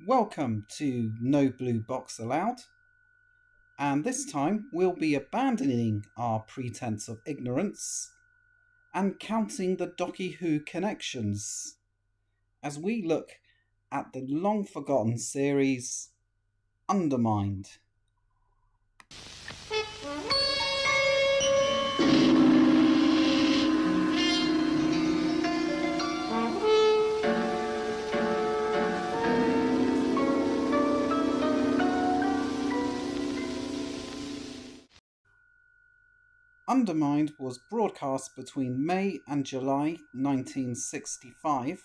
Welcome to No Blue Box Allowed, and this time we'll be abandoning our pretense of ignorance and counting the Docky Who connections as we look at the long forgotten series Undermind. Undermind was broadcast between May and July 1965,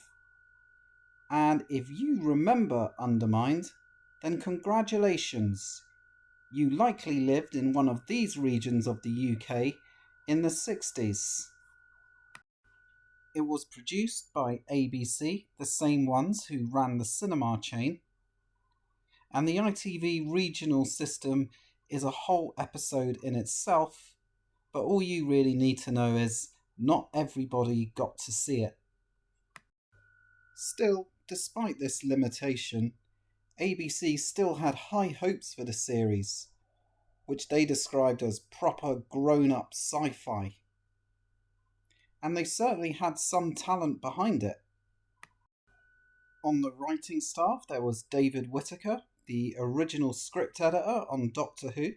and if you remember Undermind, then congratulations, you likely lived in one of these regions of the UK in the 60s. It was produced by ABC, the same ones who ran the cinema chain, and the ITV regional system is a whole episode in itself. But all you really need to know is not everybody got to see it. Still, despite this limitation, ABC still had high hopes for the series, which they described as proper grown-up sci-fi. And they certainly had some talent behind it. On the writing staff there was David Whittaker, the original script editor on Doctor Who,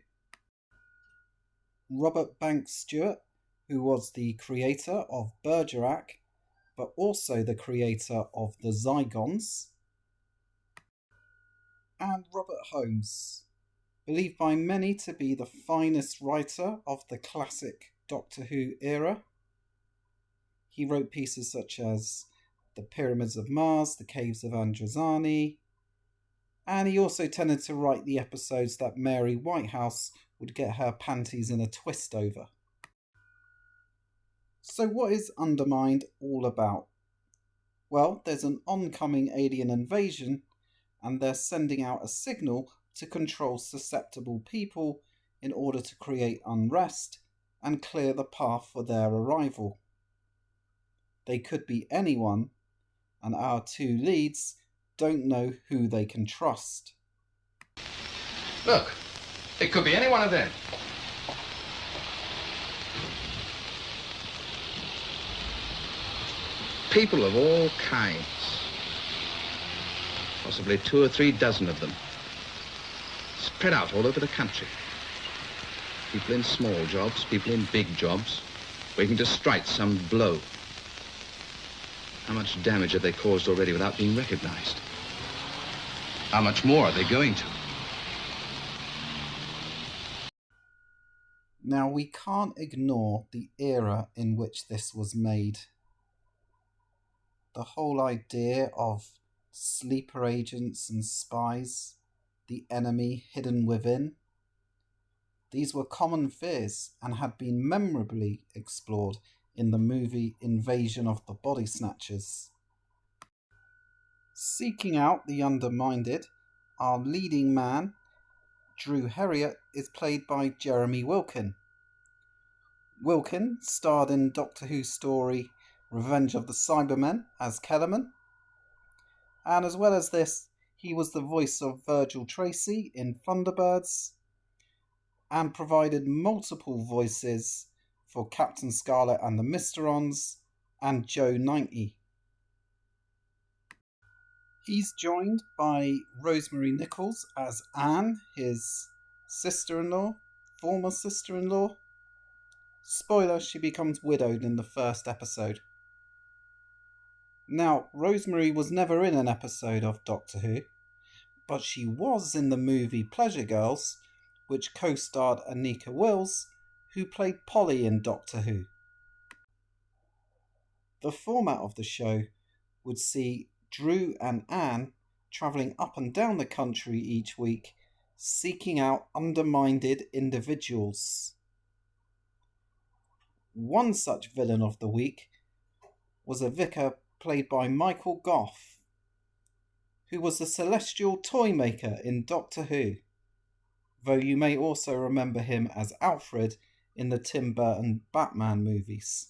Robert Banks Stewart, who was the creator of Bergerac, but also the creator of The Zygons, and Robert Holmes, believed by many to be the finest writer of the classic Doctor Who era. He wrote pieces such as The Pyramids of Mars, The Caves of Androzani, and he also tended to write the episodes that Mary Whitehouse would get her panties in a twist over. So what is Undermind all about? Well, there's an oncoming alien invasion, and they're sending out a signal to control susceptible people in order to create unrest and clear the path for their arrival. They could be anyone, and our two leads don't know who they can trust. Look, it could be any one of them. People of all kinds. Possibly 2 or 3 dozen of them. Spread out all over the country. People in small jobs, people in big jobs, waiting to strike some blow. How much damage have they caused already without being recognized? How much more are they going to? Now, we can't ignore the era in which this was made. The whole idea of sleeper agents and spies, the enemy hidden within, these were common fears and had been memorably explored in the movie Invasion of the Body Snatchers. Seeking out the underminded, our leading man, Drew Herriot, is played by Jeremy Wilkin. Wilkin starred in Doctor Who story Revenge of the Cybermen as Kellerman, and as well as this, he was the voice of Virgil Tracy in Thunderbirds and provided multiple voices for Captain Scarlet and the Mysterons and Joe 90. He's joined by Rosemary Nichols as Anne, his sister-in-law, former sister-in-law. Spoiler, she becomes widowed in the first episode. Now, Rosemary was never in an episode of Doctor Who, but she was in the movie Pleasure Girls, which co-starred Anika Wills, who played Polly in Doctor Who. The format of the show would see Drew and Anne travelling up and down the country each week, seeking out underminded individuals. One such villain of the week was a vicar played by Michael Gough, who was the celestial toy maker in Doctor Who, though you may also remember him as Alfred in the Tim Burton Batman movies.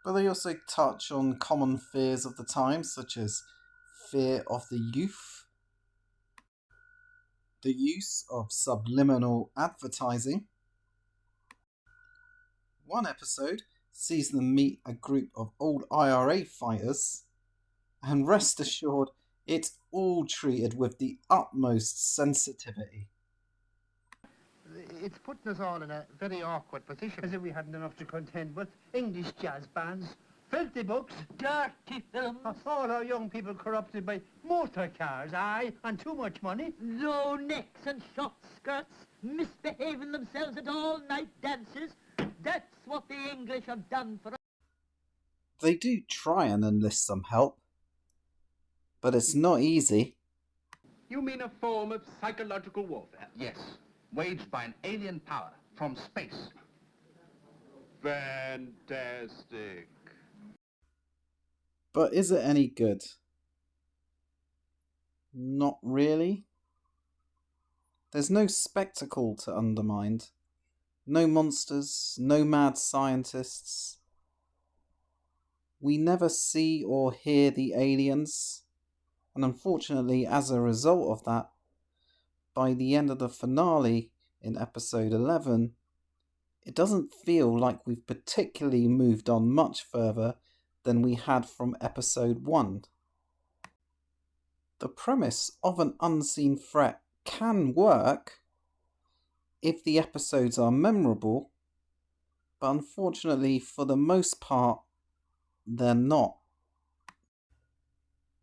But they also touch on common fears of the time, such as fear of the youth, the use of subliminal advertising. One episode sees them meet a group of old IRA fighters, and rest assured, it's all treated with the utmost sensitivity. It's putting us all in a very awkward position. As if we hadn't enough to contend with. English jazz bands, filthy books, dirty films. All our young people corrupted by motor cars, aye, and too much money. Low necks and short skirts, misbehaving themselves at all-night dances. That's what the English have done for us. They do try and enlist some help, but it's not easy. You mean a form of psychological warfare? Yes, waged by an alien power from space. Fantastic. But is it any good? Not really. There's no spectacle to Undermind. No monsters, no mad scientists. We never see or hear the aliens, and unfortunately, as a result of that, by the end of the finale in episode 11, it doesn't feel like we've particularly moved on much further than we had from episode 1. The premise of an unseen threat can work if the episodes are memorable, but unfortunately, for the most part, they're not.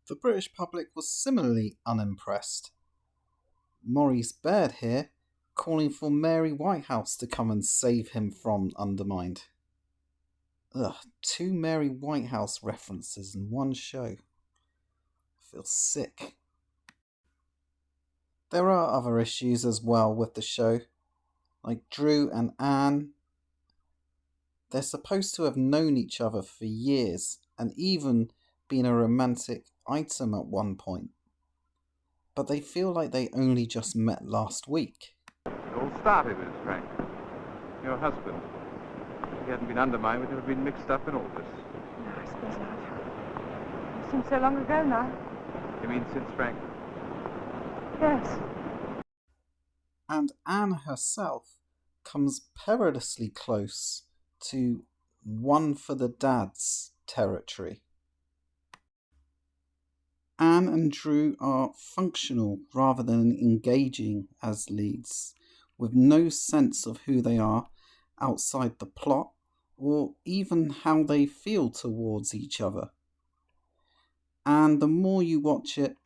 The British public was similarly unimpressed. Maurice Baird here calling for Mary Whitehouse to come and save him from Undermind. Ugh, 2 Mary Whitehouse references in one show. I feel sick. There are other issues as well with the show, like Drew and Anne. They're supposed to have known each other for years and even been a romantic item at one point. But they feel like they only just met last week. It all started with Frank, your husband. If he hadn't been Undermined, we'd have been mixed up in all this. No, I suppose not. It seems so long ago now. You mean since Frank? Yes. And Anne herself comes perilously close to one for the dads territory. Anne and Drew are functional rather than engaging as leads, with no sense of who they are outside the plot or even how they feel towards each other. And the more you watch it,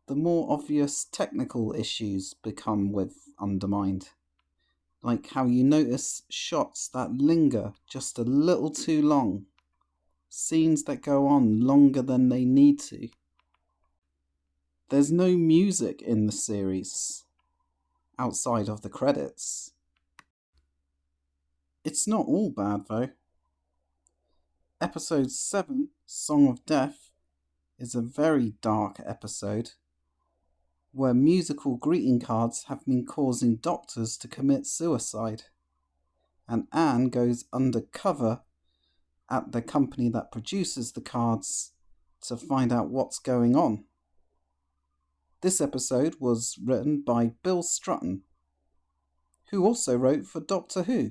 the more obvious technical issues become with Undermined. Like how you notice shots that linger just a little too long, scenes that go on longer than they need to. There's no music in the series, outside of the credits. It's not all bad though. Episode 7, Song of Death, is a very dark episode, where musical greeting cards have been causing doctors to commit suicide, and Anne goes undercover at the company that produces the cards to find out what's going on. This episode was written by Bill Strutton, who also wrote for Doctor Who.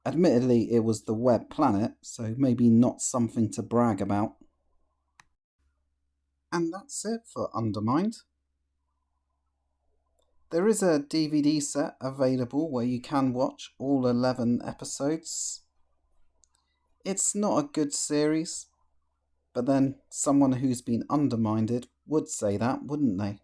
Admittedly, it was the web planet, so maybe not something to brag about. And that's it for Undermined. There is a DVD set available where you can watch all 11 episodes. It's not a good series, but then someone who's been undermined would say that, wouldn't they?